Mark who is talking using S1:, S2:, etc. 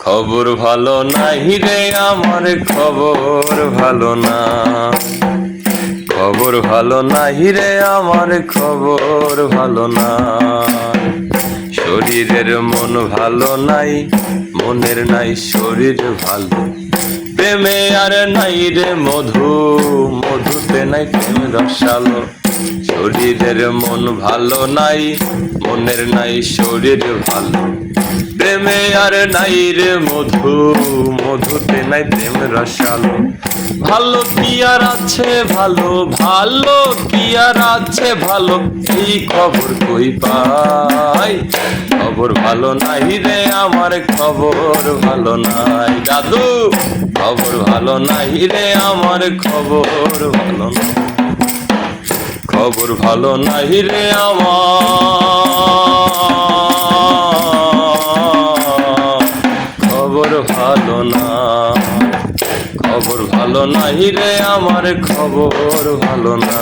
S1: খবর ভালো নাই রে আমার, খবর ভালো না। খবর ভালো নাই রে আমার, খবর ভালো না। শরীরের মন ভালো নাই, মনের নাই শরীর ভালো। প্রেমে আর নাই রে মধু, মধুতে নাই প্রেম রসালো। শরীরের মন ভালো নাই, মনের নাই শরীর ভালো। প্রেমে আর নাই রে মধু, মধুতে নাই প্রেম রসালো। ভালো কি আর আছে ভালো, ভালো কি আর আছে ভালো, এই খবর কই পাই। খবর ভালো নাই রে আমার, খবর ভালো নাই। দাদু খবর ভালো নাই রে আমার, খবর ভালো না। খবর ভালো নাই রে আমার, খবর ভালো না। খবর ভালো নাই রে আমার, খবর ভালো না।